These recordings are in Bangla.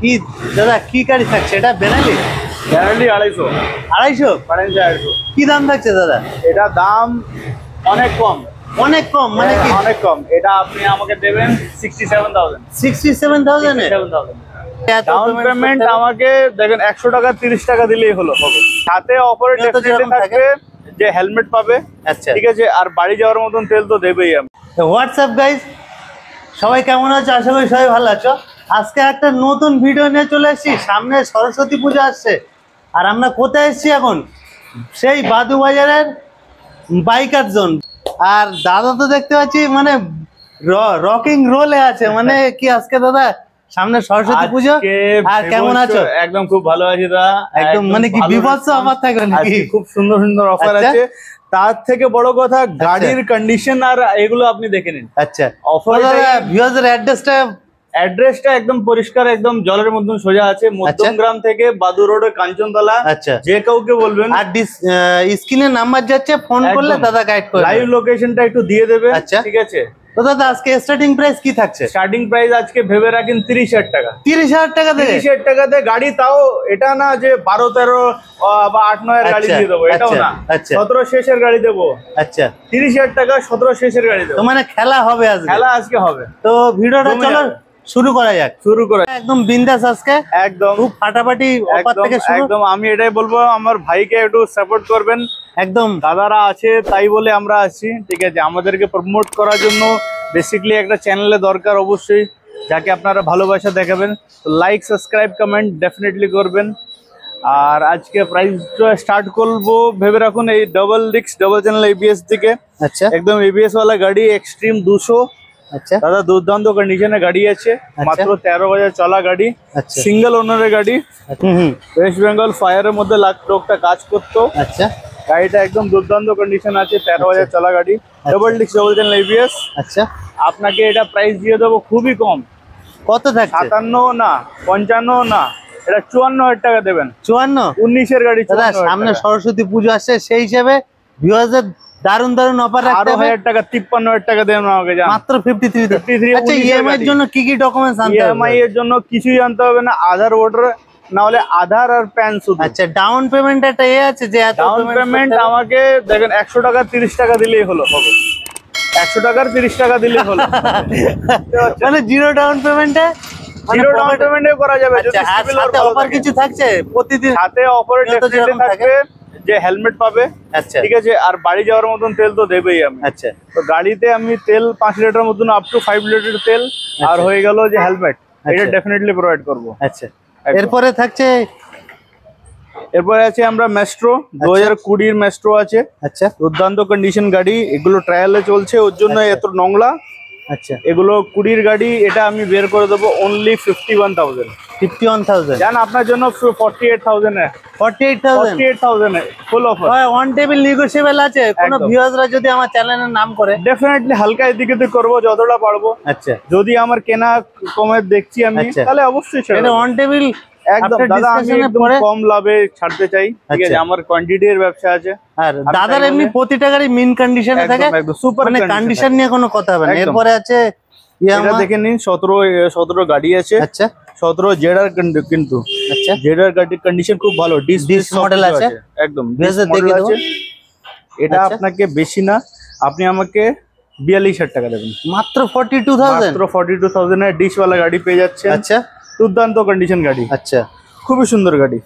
কি দাদা কি গাড়ি থাকছে এটা? বেনালি বেনালি 250 250 কি দাম থাকছে দাদা? এটা দাম অনেক কম। অনেক কম মানে কি? অনেক কম। এটা আপনি আমাকে দেবেন 67000। 67000 এ ডাউন পেমেন্ট আমাকে দেখেন 100 টাকা 30 টাকা দিলেই হলো হবে। সাথে অফারে ডেফিনেটলি থাকবে যে হেলমেট পাবে। আচ্ছা ঠিক আছে, আর বাড়ি যাওয়ার মতন তেল তো দেবেই। আমি হোয়াটসঅ্যাপ গাইস, সবাই কেমন আছো? আশা করি সবাই ভালো আছো। আজকে একটা নতুন ভিডিও নিয়ে চলে এসেছি। সামনে সরস্বতী পূজা আসছে আর আমরা কোথায় এসেছি এখন? সেই বাদু বাজারের বাইকার জোন। আর দাদা তো দেখতে পাচ্ছি মানে রকিং রোলে আছে। মানে কি আজকে দাদা সামনে সরস্বতী পুজো, আর কেমন আছো? একদম খুব ভালো আছি দাদা। একদম মানে কি বিভৎস অফার থাকবে নাকি? খুব সুন্দর সুন্দর অফার আছে। তার থেকে বড় কথা গাড়ির কন্ডিশন আর এগুলো আপনি দেখে নিন। আচ্ছা অফার ভিউয়ারদের অ্যাড্রেসটা একদম পরিষ্কার, একদম জলের মতন সোজা আছে। মধ্যমগ্রাম থেকে বাদু রোডে কাঞ্চনতলা। আচ্ছা যে কাউকে বলবেন, আর স্ক্রিনে নাম্বার যাচ্ছে, ফোন করলে দাদা গাইড করবে। লাইভ লোকেশনটা একটু দিয়ে দেবে। আচ্ছা ঠিক আছে। তো দাদা আজকে স্টার্টিং প্রাইস কি থাকছে? স্টার্টিং প্রাইস আজকে ভেবে রাখেন 30,000 টাকা। 30,000 টাকা থেকে? 30,000 টাকাতে গাড়ি, তাও এটা না যে 12-13 বা 8-9 এর গাড়ি দিয়ে দেবো, এটাও না। 17 শেষের গাড়ি দেবো। আচ্ছা 30,000 টাকা 17 শেষের গাড়ি দেবো। তো মানে খেলা হবে আজকে? খেলা আজকে হবে। তো ভিডিওটা চলো শুরু করা যাক। একদম বিন্দাস আজকে, একদম খুব ফাটাফাটি অফার থেকে শুরু। একদম আমি এটাই বলবো, আমার ভাইকে একটু সাপোর্ট করবেন। একদম দাদারা আছে তাই বলে আমরা আছি, ঠিক আছে। আমাদেরকে প্রমোট করার জন্য বেসিক্যালি একটা চ্যানেলে দরকার অবশ্যই, যাকে আপনারা ভালোবাসা দেখাবেন। লাইক, সাবস্ক্রাইব, কমেন্ট ডেফিনেটলি করবেন। আর আজকে প্রাইসটা স্টার্ট করবো ভেবে রাখুন এই double disc double channel ABS থেকে। আচ্ছা একদম এবিএস ওয়ালা গাড়ি, এক্সট্রিম 200। আচ্ছা দাদা দুর্দান্ত কন্ডিশনে গাড়ি আছে, মাত্র 13,000 চলা গাড়ি, সিঙ্গেল ওনারের গাড়ি। ওয়েস্ট বেঙ্গল ফায়ারের মধ্যে লোকটা কাজ করতো। আচ্ছা গাড়িটা একদম দুর্দান্ত কন্ডিশন আছে, 13,000 চলা গাড়ি, double disc double channel ABS. আচ্ছা আপনাকে এটা প্রাইস দিয়ে দেবো খুবই কম। কত থাকে? 57 না, 55 না, এটা 54,000 টাকা দেবেন। 54? 19-এর গাড়ি। সামনে সরস্বতী পুজো আসছে, সেই হিসেবে ভিউয়ারদের দারুন দারুন অফার রাখতে হবে। 1000 টাকা 53,000 টাকা দেবেন আমাকে, মাত্র 53। আচ্ছা ইএমআই এর জন্য কি কি ডকুমেন্টস আনতে হবে? ইএমআই এর জন্য কিছুই আনতে হবে না, আধার ভোটার না হলে আধার আর প্যান শুধু। আচ্ছা ডাউন পেমেন্ট একটা আছে যে ডাউন পেমেন্ট আমাকে দেখেন 100 টাকা 30 টাকা দিলেই হলো হবে। 100 টাকার 30 টাকা দিলেই হলো। মানে জিরো ডাউন পেমেন্টে? জিরো ডাউন পেমেন্টে করা যাবে। যদি সিভিল অফার কিছু থাকছে প্রতিদিন? সাথে অফারে ডেফিনেটলি থাকবে যে হেলমেট পাবে। আচ্ছা ঠিক আছে, আর বাড়ি যাওয়ার মতন তেল তো দেবেই আমি। আচ্ছা তো গাড়িতে আমি তেল 5 লিটার মতন আপ টু 5 লিটার তেল, আর হয়ে গেল যে হেলমেট, এটা ডেফিনেটলি প্রোভাইড করব। আচ্ছা এরপরে থাকছে, এরপরে আছে আমরা মেস্ট্রো 2020 এর মেস্ট্রো আছে। আচ্ছা দুর্দান্ত কন্ডিশন গাড়ি, এগুলো ট্রায়ালে চলছে, ওর জন্য এত নোংরা। আচ্ছা এগুলো 20 গাড়ি, এটা আমি বের করে দেবো অনলি 51,000। 51,000 জান আপনার জন্য 48,000 এ। 48,000 এ full offer. One table negotiable আছে। কোন ভিউয়াররা যদি আমার চ্যানেলের নাম করে, ডেফিনেটলি হালকা এদিকে তো করব যতটা পারবো। আচ্ছা যদি আমার কেনা কমে দেখছি আমি, তাহলে অবশ্যই এটা ওয়ান টেবিল একদম। দাদা আমি একদম কম লাভে ছাড়তে চাই, ঠিক আছে। আমার কোয়ান্টিটি এর ব্যবসা আছে। আর দাদার এমনি প্রতিটা গাড়ি মিন কন্ডিশনে থাকে, সুপার মানে কন্ডিশন নিয়ে কোনো কথা হবে না। এরপরে আছে এটা দেখে নিন, 17 গাড়ি আছে। আচ্ছা 17 জেডার কিন্তু। আচ্ছা জেডার গাড়ির কন্ডিশন খুব ভালো, ডিস মডেল আছে একদম। এটা আপনাকে বেশি না, আপনি আমাকে 42,000 টাকা দেবেন। মাত্র 42,000? মাত্র 42,000 এ ডিশ ওয়ালা গাড়ি পেয়ে যাচ্ছে। আচ্ছা দুর্দান্ত কন্ডিশন গাড়ি। আচ্ছা খুবই সুন্দর গাড়ি।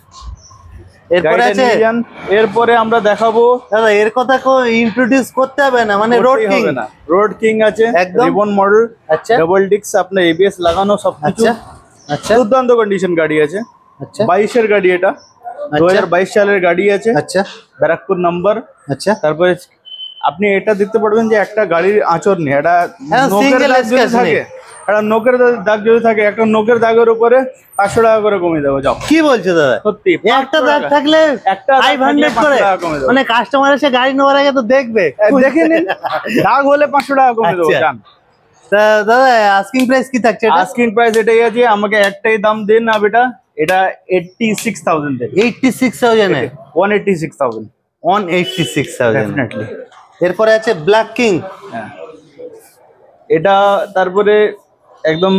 এরপরে আমরা দেখাবো, দাদা এর কথা ইন্ট্রোডিউস করতে হবে না, মানে রোড কিং আছে, রিবন মডেল। আচ্ছা ডাবল ডিস্ক, আপনার এবিএস লাগানো সবকিছু। আচ্ছা দুর্দান্ত কন্ডিশন গাড়ি আছে। আচ্ছা 22 এর গাড়ি, এটা 2022 সালের গাড়ি আছে। আচ্ছা ব্যারাকপুর নাম্বার। আচ্ছা তারপরে আপনি এটা দেখতে পারবেন যে একটা গাড়ির আঁচড় নেই, এটা নোকের দাগ যদি থাকে, একটা নোকের দাগের উপরে 500 টাকা করে কমিয়ে দেবো। যাও কি বলছো দাদা? সত্যি একটা দাগ থাকলে 500 করে, মানে কাস্টমার এসে গাড়ি নেওয়ার আগে তো দেখবে, দেখে নিন। দাগ হলে 500 টাকা কমিয়ে দেবো। জান দাদা আস্কিং প্রাইস কি থাকছে? আস্কিং প্রাইস এটাই আছে, আমাকে একটাই দাম দেন না বেটা, এটা 86,000 দেন। 86,000 এ? 186,000। 186,000 ডেফিনেটলি। এরপরে আছে ব্ল্যাক কিং। এটা তারপরে একদম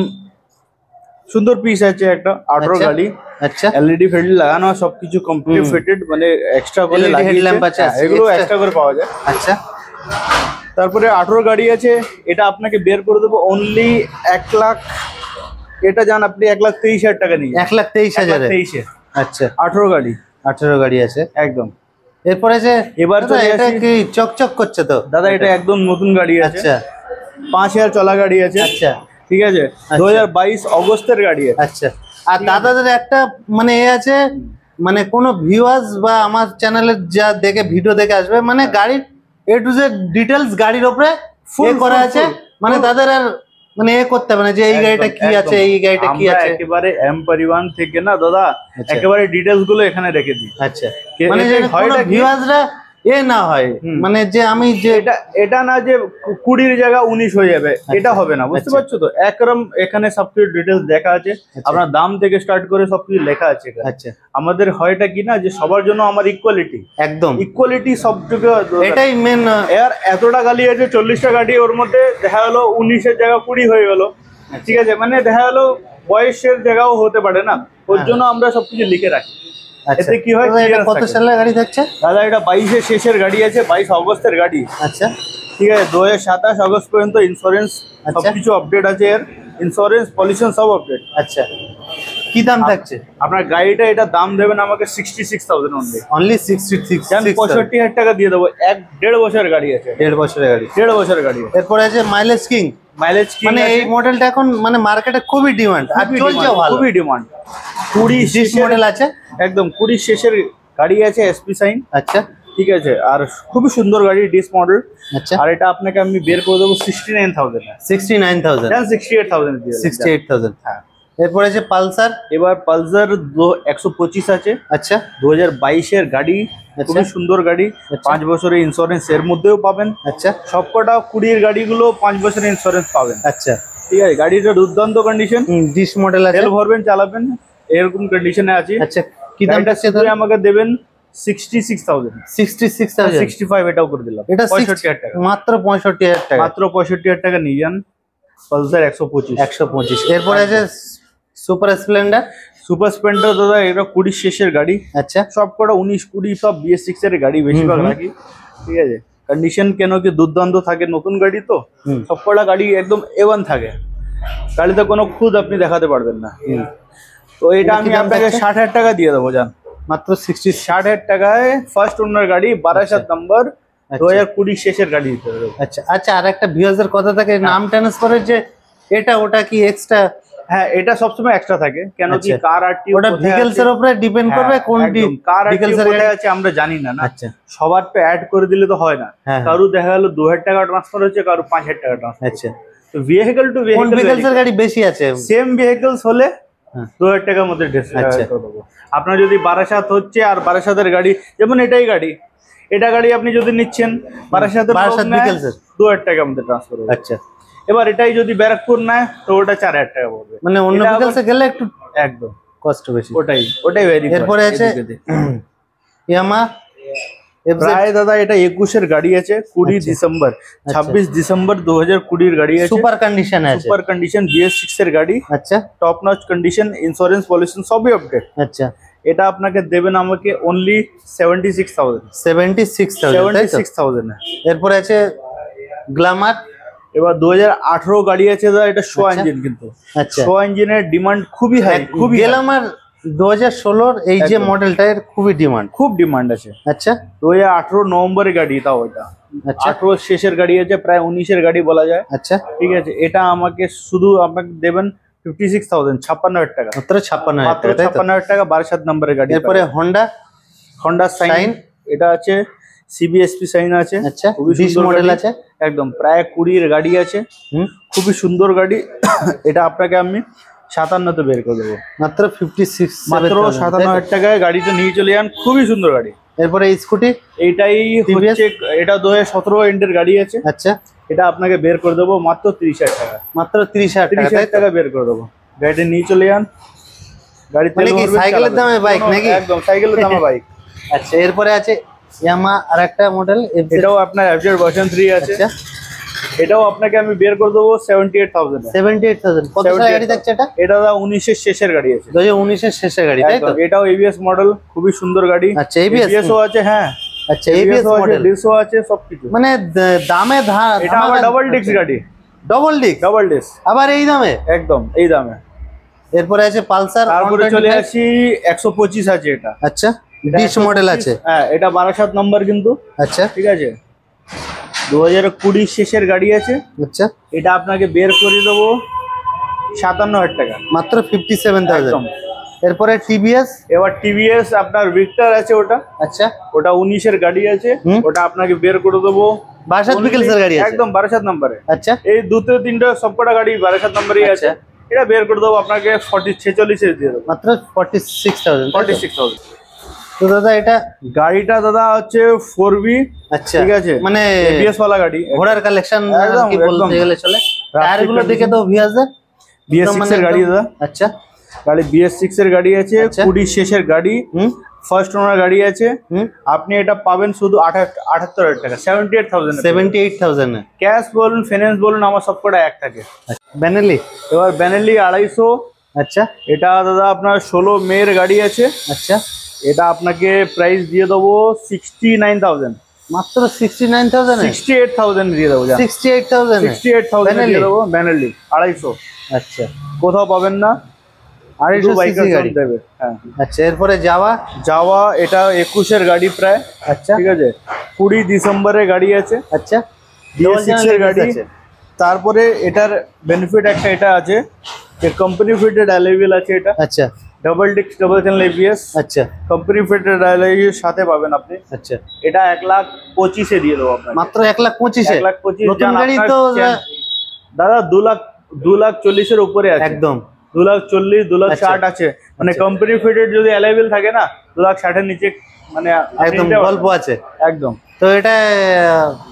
সুন্দর পিস আছে একটা 18 আচ্ছা। গাড়ি। আচ্ছা এলইডি ফিল্ড লাগানো সবকিছু কমপ্লিট ফিটেড, মানে এক্সট্রা করে LED লাগিয়েছে। headlamp আছে, হ্যাঁ, এগুলো extra। এক্সট্রা করে পাওয়া যায়। আচ্ছা তারপরে 18 গাড়ি আছে, এটা আপনাকে বের করে দেবো অনলি 1 লাখ। এটা জান আপনি 1,23,000 টাকা নিয়ে 1,23,000। 1,23,000। আচ্ছা 18 গাড়ি 18 গাড়ি আছে। একদম। এরপরে যে এবার দাদা, চলে এটা আসি- কি চকচক করছে তো দাদা এটা একদম নতুন গাড়ি আছে। আচ্ছা 5,000 চলা গাড়ি আছে। আচ্ছা ঠিক আছে, 2022 অগস্টের গাড়ি আছে। আচ্ছা। আর দাদাদের একটা মানে এ আছে, মানে কোনো ভিউয়ার্স বা আমার চ্যানেলের যা দেখে ভিডিও দেখে আসবে, মানে গাড়ির এ টু জেড ডিটেলস গাড়ির উপরে ফুল করা আছে, মানে তাদের আর মানে এ করতে হবে না যে এই গাড়িটা কি আছে, এই গাড়িটা কি আমরা আছে। একেবারে এম পরিবহন থেকে না দাদা, আচ্ছা। একেবারে ডিটেলস গুলো এখানে রেখে দিই। আচ্ছা মানে মানে যে কোনো ভিউয়ার্সরা এ না হয়, মানে যে আমি যে এটা এটা না যে 20 জায়গা 19 হয়ে যাবে, এটা হবে না, বুঝতে আচ্ছা। পারছো তো? একরকম এখানে সবকিছু ডিটেলস দেখা আছে, আপনার দাম থেকে স্টার্ট করে সবকিছু লেখা আছে এখানে। আচ্ছা আমাদের হয়টা কি না যে সবার জন্য আমার ইকুয়ালিটি, একদম ইকুয়ালিটি সবটুকু এটাই মেন। এর এতটা গাড়ি আছে, 40টা গাড়ি, ওর মধ্যে দেখা গেলো 19-এর জায়গা 20 হয়ে গেল, ঠিক আছে, মানে দেখা গেলো বয়সের জায়গাও হতে পারে না, ওর জন্য আমরা সবকিছু লিখে রাখি। আচ্ছা এতে কি হয়, দাদা, এটা clearance কত থাকে। সালের গাড়ি থাকছে? দাদা এটা 22-এর শেষের গাড়ি আছে, 22 অগস্টের গাড়ি। আচ্ছা ঠিক আছে, 2027 অগস্ট পর্যন্ত ইন্স্যুরেন্স আচ্ছা। সবকিছু আপডেট আছে, এর ইন্স্যুরেন্স পলিউশন সব আপডেট। আচ্ছা কি দাম থাকছে? আপনার গাড়িটা এটা দাম দেবেন আমাকে 66,000 অনলি। অনলি 66 65,000 টাকা দিয়ে দেবো। 1.5 বছরের গাড়ি আছে, 1.5 বছরের গাড়ি। 1.5 বছরের গাড়ি। এরপরে আছে মাইলেজ কিং, মাইলেজ কি মানে এই মডেলটা এখন মানে মার্কেটে খুবই ডিমান্ড আর চলছে ভালো। খুবই ডিমান্ড। 20 ডিস মডেল আছে একদম 20 শেষের গাড়ি আছে, এসপি সাইন। আচ্ছা ঠিক আছে, আর খুবই সুন্দর গাড়ি, ডিস মডেল। আচ্ছা আর এটা আপনাকে আমি বের করে দেবো 69,000। 69,000 68,000 দিয়ে দেবো। 68,000। হ্যাঁ। এরপরে আছে পালসার। এবার পালসার 125 আছে, আচ্ছা 2022-এর গাড়ি, খুবই সুন্দর গাড়ি। 5 বছরের ইন্স্যুরেন্স এর মধ্যেও পাবেন। আচ্ছা সবকটা 20-এর গাড়িগুলো 5 বছরের ইন্স্যুরেন্স পাবেন। আচ্ছা ঠিক আছে, গাড়িটা দুর্দান্ত কন্ডিশন, ডিস মডেল আছে। তেল ভরবেন চালাবেন এরকম কন্ডিশনে আছে। আচ্ছা কি দামটা গাড়িটা আছে শুধু আমাকে দেবেন 66,000। 66,000। 65 এটাও করে দিলাম। এটা 65,000 টাকা, মাত্র 65,000 টাকা। মাত্র 65,000 টাকা নিয়ে যান। পালসার 125। 125। এরপরে আছে সুপার স্প্লেন্ডার। সুপার স্প্লেন্ডার দাদা এটা 20 শেষের গাড়ি। আচ্ছা সবকটা 19-20 সব BS6 এর গাড়ি বেশিরভাগ রাখি। ঠিক আছে, কন্ডিশন কেন কি দুর্দান্ত থাকে, নতুন গাড়ি তো সবকটা গাড়ি একদম A1 থাকে, গাড়িতে কোনো খুদ আপনি দেখাতে পারবেন না। তো এটা আমি আপনাকে 60,000 টাকা দিয়ে দেবো জান, মাত্র 60,000 টাকায় ফার্স্ট ওনার গাড়ি, 12 নম্বর, 2020 শেষের গাড়ি দিতে হবে। আচ্ছা আচ্ছা। আর একটা ভিউয়ার্সের কথা থাকে নাম ট্রান্সফারের যে এটা ওটা কি এক্সট্রা? হ্যাঁ, এটা সবসময় এক্সট্রা থাকে, কেন কি কার আরটিও ওটা ভেহিকলস এর উপরে ডিপেন্ড করবে কোন কার ভেহিকলস এর কোথায় আছে আমরা জানি না। না আচ্ছা সবার তো অ্যাড করে দিলে তো হয় না, কারু দেখা গেল 2,000 টাকা ট্রান্সফার হচ্ছে, কারু 5,000 টাকা ট্রান্সফার। আচ্ছা তো ভেহিকল টু কোন ভেহিকলস এর গাড়ি বেশি আছে? সেম ভেহিকলস হলে 2,000 টাকার মধ্যে আচ্ছা। করে দেবো। আপনার যদি 12/7 হচ্ছে আর 12/7-এর গাড়ি, যেমন এটাই গাড়ি, এটা গাড়ি আপনি যদি নিচ্ছেন 12/7 ভেহিকলস এর 2,000 টাকার মধ্যে ট্রান্সফার হবে। আচ্ছা। এবার এটাই যদি ব্যারাকপুর নেয় তো ওটা 4,000 টাকা পড়বে, মানে অন্য ভেহিকলস এ গেলে একটু একদম কষ্ট বেশি। ওটাই ভেরি। এরপরে আছে ইয়ামা প্রায় দাদা এটা 21-এর গাড়ি আছে, 20 ডিসেম্বর, 26 ডিসেম্বর 2020-এর গাড়ি আছে, সুপার কন্ডিশন আছে, সুপার কন্ডিশন, BS6-এর গাড়ি। আচ্ছা top notch condition, insurance pollution সবই আপডেট। আচ্ছা এটা আপনাকে দেবেন আমাকে অনলি 76,000। 76,000। এরপরে আছে গ্ল্যামার। এবার 2018 গাড়ি আছে দাদা, এটা শো ইঞ্জিন, কিন্তু আচ্ছা শো ইঞ্জিনের ডিমান্ড খুবই হাই, খুবই গ্ল্যামার 2016-র এই যে মডেলটা এর খুবই ডিমান্ড, খুব ডিমান্ড আছে। আচ্ছা 2018 নভেম্বরের গাড়ি, তাও এটা আচ্ছা 18 শেষের গাড়ি আছে, প্রায় 19-এর গাড়ি বলা যায়। আচ্ছা ঠিক আছে, এটা আমাকে শুধু আপনাকে দেবেন 56,000, 56,000 টাকা, মাত্র 56,000 মাত্র টাকা। 56,000 টাকা, 12/7 নম্বরের গাড়ি। এরপরে হোন্ডা সাইন, এটা আছে CBSP সাইন আছে, আচ্ছা খুবই 20 সুন্দর মডেল গাড়ি, আছে, একদম প্রায় 20-এর গাড়ি আছে, খুবই সুন্দর গাড়ি। এটা আপনাকে আমি 57-তে বের করে দেবো, মাত্র 56, মাত্র 57,000 টাকায় গাড়িটা নিয়ে চলে যান, খুবই সুন্দর গাড়ি। এরপরে স্কুটি, এইটাই হচ্ছে, এটা 2017 এন্ডের গাড়ি আছে। আচ্ছা এটা আপনাকে বের করে দেবো মাত্র 30,000 টাকা, মাত্র 30,000 টাকা বের করে দেবো। গাড়িটা নিয়ে চলে যান, গাড়ি মানে কি সাইকেলের দামে বাইক নাকি? একদম সাইকেলের দামে বাইক। আচ্ছা এরপরে আছে ইয়ামা আর একটা মডেল, এটাও আপনার FZ ভার্সন 3 আছে। আচ্ছা এটাও আপনাকে আমি বের করে দেবো 78,000 78,000 কত সালের গাড়ি থাকছে এটা? এটা 19 এর শেষের গাড়ি আছে, 2019 এর শেষের গাড়ি, তাই তো? এটাও এবিএস মডেল, খুবই সুন্দর গাড়ি। আচ্ছা, এবিএস ও আছে, হ্যাঁ। আচ্ছা, এবিএস মডেল, ডিসও আছে, সবকিছু। মানে দামে এটা আবার ডাবল ডিস্ক গাড়ি, ডাবল ডিস্ক আবার এই দামে, একদম এই দামে। এরপরে আছে পালসার, তারপরে চলে আসি 125 আছে এটা। আচ্ছা, ডিস্ক মডেল আছে, হ্যাঁ, এটা 12 নম্বর কিন্তু। আচ্ছা, ঠিক আছে, 2020 শেষের গাড়ি আছে। আচ্ছা, এটা আপনাকে বের করে দেবো 57,000 টাকা, মাত্র 57,000। এরপরে টিভিএস, এবার টিভিএস আপনার ভিক্টর আছে ওটা। আচ্ছা, ওটা 19 এর গাড়ি আছে, ওটা আপনাকে বের করে দেবো 62 পিক্সেলের গাড়ি আছে, একদম 12 নম্বরে। আচ্ছা, এই দুটো তিনটা সবকটা গাড়ি 12 নম্বরই আছে। এটা বের করে দেবো আপনাকে 46 এর দিয়ে দেবো, মাত্র 46,000। 46,000। তো দাদা এটা গাড়িটা দাদা হচ্ছে 4B। আচ্ছা, ঠিক আছে, মানে এবিএস ওয়ালা গাড়ি, ঘোড়ার কালেকশন কি বলতে গেলে চলে। টায়ার গুলো দেখে তো BS6 এর গাড়ি দাদা। আচ্ছা, গাড়ি BS6 এর গাড়ি আছে, 20 শেষের গাড়ি, ফার্স্ট ওনার গাড়ি আছে। আপনি এটা পাবেন শুধু 78,000 টাকা, 78,000। ক্যাশ বলুন, ফাইন্যান্স বলুন, আমার সবকটা এক থাকে। বেনেলি, এবার বেনেলি 250। আচ্ছা, এটা দাদা আপনার 16 মের গাড়ি আছে। আচ্ছা, এটা আপনাকে প্রাইস দিয়ে দেবো 69,000, মাত্র 69,000, 68,000 দিয়ে দেবো। 68,000 দিয়ে দেবো বেনেলি 250। আচ্ছা, কোথাও পাবেন না, 250 সিসি গাড়ি দেবে। হ্যাঁ, আচ্ছা, এরপরে যাওয়া, এটা 21 এর গাড়ি প্রায়। আচ্ছা, ঠিক আছে, 20 ডিসেম্বরের গাড়ি আছে। আচ্ছা, BS6 এর গাড়ি। তারপরে এটার বেনিফিট একটা এটা আছে যে কোম্পানি ফিটেড অ্যালয় আছে এটা। আচ্ছা, double disc double channel ABS, আচ্ছা, কোম্পানি ফিটেড অ্যালয়ের সাথে পাবেন আপনি। আচ্ছা, এটা 1,25,000 এ দিয়ে দেবো আপনাকে, মাত্র 1,25,000। 1,25,000 নতুন গাড়ি তো দাদা 2,40,000 এর উপরে আছে, একদম 2,40,000 2,60,000 আছে। মানে কোম্পানি ফিটেড যদি অ্যালাইবেল থাকে না, 2,60,000 এর নিচে মানে একদম গল্প আছে একদম। তো এটা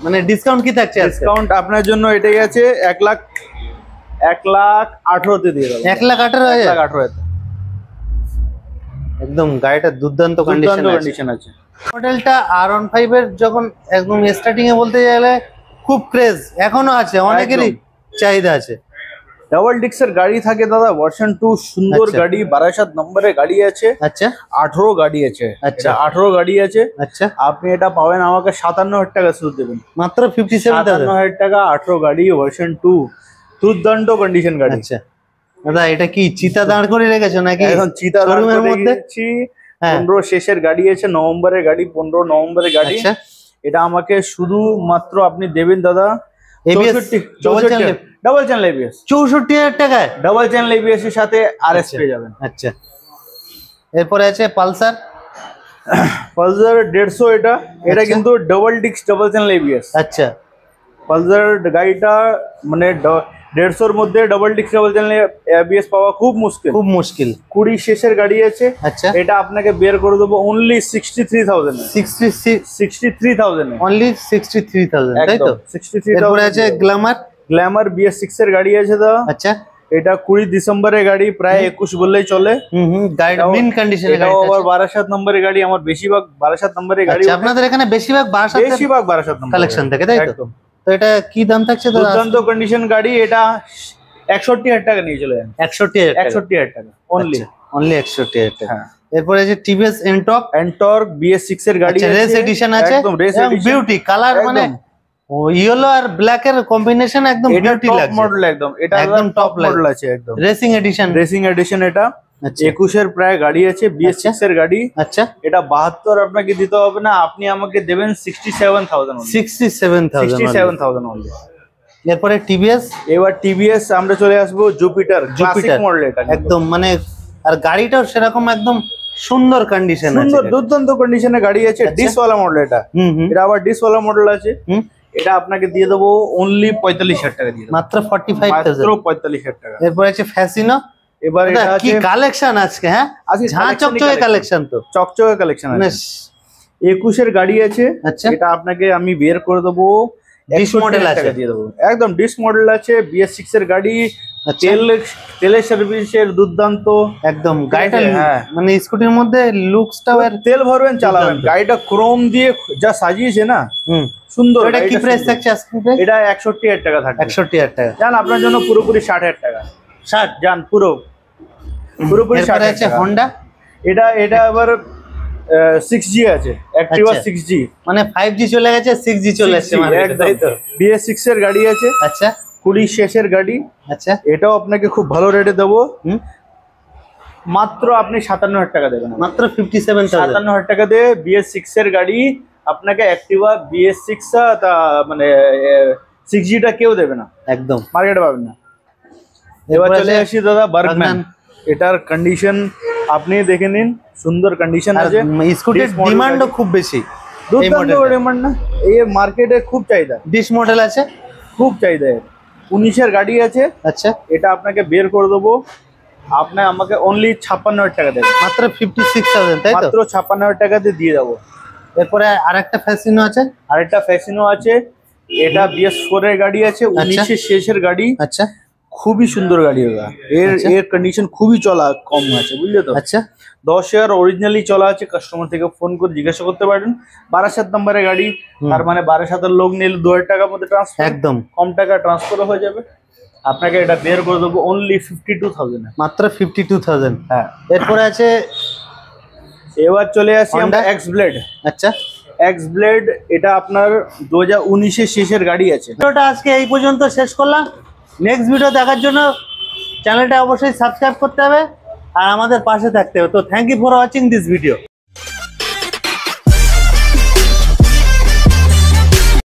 মানে ডিসকাউন্ট কি থাকছে? ডিসকাউন্ট আপনার জন্য এটাই আছে 1,18,000 তে দিয়ে দেবো। 1,18,000 একদম গাড়িটা দুর্দান্ত কন্ডিশন আছে। মডেলটা R15 এর যখন একদম স্টার্টিং এ বলতে গেলে খুব ক্রেজ এখনো আছে, অনেকেরই চাহিদা আছে। ডাবল ডিস্কের গাড়ি থাকে দাদা, ভার্সন 2 সুন্দর গাড়ি, 12 নম্বরের গাড়ি আছে। আচ্ছা, 18 গাড়ি আছে। আচ্ছা, 18 গাড়ি আছে। আচ্ছা, আপনি এটা পাবেন আমাকে 57,000 টাকা শুধু দেবেন, মাত্র 57,000 টাকা। 18 গাড়ি, ভার্সন 2, দুর্দান্ত কন্ডিশন গাড়ি। আচ্ছা দাদা, এটা কি চিতা দাঁড় করে রেখেছো নাকি? এখন চিতা শোরুমের মধ্যে 15 শেষের গাড়ি আছে, নভেম্বরের গাড়ি, 15 নভেম্বরের গাড়ি। আচ্ছা, এটা আমাকে শুধু মাত্র আপনি দেবেন দাদা ডাবল চ্যানেল ABS 64,000 টাকায়। ডাবল চ্যানেল ABS এর সাথে RS পেয়ে যাবেন। আচ্ছা, এরপরে আছে পালসার 150। এটা কিন্তু double disc double channel ABS। আচ্ছা, পালসার গাড়িটা মানে 150 মধ্যে double disc double channel ABS পাওয়া খুব মুশকিল। 20 শেষের গাড়ি আছে। আচ্ছা, এটা আপনাকে বের করে দেবো অনলি 63,000। 63,000 অনলি 63,000, তাই তো? 63,000। এরপরে আছে গ্ল্যামার BS6 এর গাড়ি আছে দাদা। আচ্ছা, এটা 20 ডিসেম্বরের গাড়ি, প্রায় 21 বললেই চলে। গাড়িটা মিন কন্ডিশনে গাড়ি, আবার 12 নম্বরের গাড়ি। আমার বেশিরভাগ 12 নম্বরের গাড়ি। আচ্ছা, আপনাদের এখানে বেশিরভাগ 12 নম্বর কালেকশন থাকে, তাই তো? তো এটা কি দাম থাকছে দাদা? দুর্দান্ত কন্ডিশন গাড়ি। এটা 61,000 টাকা নিয়ে চলে যান। 61,000 টাকা অনলি 61,000 টাকা। এরপরে যে টিভিএস এন্টর্ক BS6 এর গাড়ি আছে, রেস এডিশন আছে, একদম রেস এডিশন, বিউটি কালার, মানে ইয়েলো আর ব্ল্যাক এর কম্বিনেশন একদম বিউটি লাগছে। মডেল একদম, এটা একদম টপ মডেল আছে, একদম রেসিং এডিশন। এটা 21 এর প্রায় গাড়ি আছে, BS6 এর গাড়ি। আচ্ছা, এটা 72 আপনাকে দিতে হবে না, আপনি আমাকে দেবেন 67,000। 67,000 অনলি। এরপরে টিভিএস, এবার টিভিএস আমরা চলে আসবো জুপিটার ক্লাসিক মডেল। এটা একদম মানে, আর গাড়িটাও সেরকম একদম সুন্দর কন্ডিশন আছে, সুন্দর দুর্দান্ত কন্ডিশনে গাড়ি আছে। ডিসওয়ালা মডেল এটা। এটা আবার ডিসওয়ালা মডেল আছে। এটা আপনাকে দিয়ে দেবো অনলি 45,000 টাকা দিয়ে দেবো, মাত্র 45,000 টাকা। এরপর আছে ফ্যাসিনো। এবার এটা কি কালেকশন আজকে, হ্যাঁ ঝাঁ চকচকে কালেকশন, তো চকচকে কালেকশন আছে। 21 এর গাড়ি আছে। আচ্ছা, এটা আপনাকে আমি বের করে দেবো, ডিস্ক মডেল আছে দিয়ে দেবো, একদম ডিস্ক মডেল আছে। BS6 এর গাড়ি, আচ্ছা। তেলের সার্ভিসের দুর্দান্ত একদম গাড়িটা হ্যাঁ। মানে স্কুটির মধ্যে লুকসটাও এর তেল ভরবেন চালাবেন, দুর্দান্ত। গাড়িটা ক্রোম দিয়ে যা সাজিয়েছে না, হুম সুন্দর। এটা কি গাড়িটা প্রাইস সুন্দর। থাকছে আজকে প্রাইস? এটা 61,000 টাকা থাকবে। 61,000 টাকা। জান আপনার জন্য পুরোপুরি 60,000 টাকা। 60 জান পুরোপুরি এরপরে 60,000 আছে টাকা। হোন্ডা, এটা আবার 6G আছে, অ্যাক্টিভা আচ্ছা। 6G। মানে 5G চলে গেছে, 6G চলে আসছে মার্কেটে, তাই তো? BS6 এর গাড়ি আছে, আচ্ছা 20 শেষের গাড়ি। আচ্ছা এটাও আপনাকে খুব ভালো রেটে দেবো, হুম মাত্র আপনি 57,000 টাকা দেবেন। মাত্র 57,000। 57,000 টাকা দিয়ে BS6 এর গাড়ি আপনাকে অ্যাক্টিভা BS6 মানে 6Gটা কেউ দেবে না, একদম। মার্কেটে পাবেন না। এবার এরপরে চলে আছে আসি দাদা বার্গম্যান। বার্গম্যান। এটার কন্ডিশন আপনি দেখে নিন, সুন্দর কন্ডিশন আর আছে। স্কুটির This model ডিমান্ডও গাড়ি। খুব বেশি, এই দুর্দান্ত মডেলটা। ডিমান্ড না, এই মার্কেটে খুব চাহিদা, ডিস মডেল আছে। খুব চাহিদা এর। 19-এর গাড়ি আছে, আচ্ছা এটা আপনাকে বের করে দেবো, আমাকে অনলি 56,000 টাকা দেবেন, মাত্র 56,000, তাই তো? মাত্র 56,000 টাকা দিয়ে দেবো। এরপরে আরেকটা ফ্যাসিনো আছে। আরেকটা ফ্যাসিনো আছে, এটা BS4 এর গাড়ি আছে, 19-এর শেষের গাড়ি, আচ্ছা খুবই সুন্দর গাড়ি ওটা। আচ্ছা। এর কন্ডিশন খুবই চলা কম আছে, বুঝলে তো। আচ্ছা 10,000 অরিজিনালি চলা আছে, কাস্টমার থেকে ফোন করে জিজ্ঞাসা করতে পারেন। 12,000 নম্বরের গাড়ি, তার মানে 12,000 লোক নিলে 2,000 টাকার মধ্যে ট্রান্সফার, একদম কম টাকা ট্রান্সফার হয়ে যাবে। আপনাকে এটা বের করে দেবো অনলি 52,000 এ। মাত্র 52,000। হ্যাঁ, এরপরে আছে এবার চলে আসি আমরা Honda? X blade. আচ্ছা এক্স ব্লেড এটা আপনার 2019-এর শেষের গাড়ি আছে। ভিডিওটা আজকে এই পর্যন্ত শেষ করলাম। নেক্সট ভিডিও দেখার জন্য চ্যানেলটা অবশ্যই সাবস্ক্রাইব করতে হবে আর আমাদের পাশে থাকতে হবে। তো thank you for watching this video.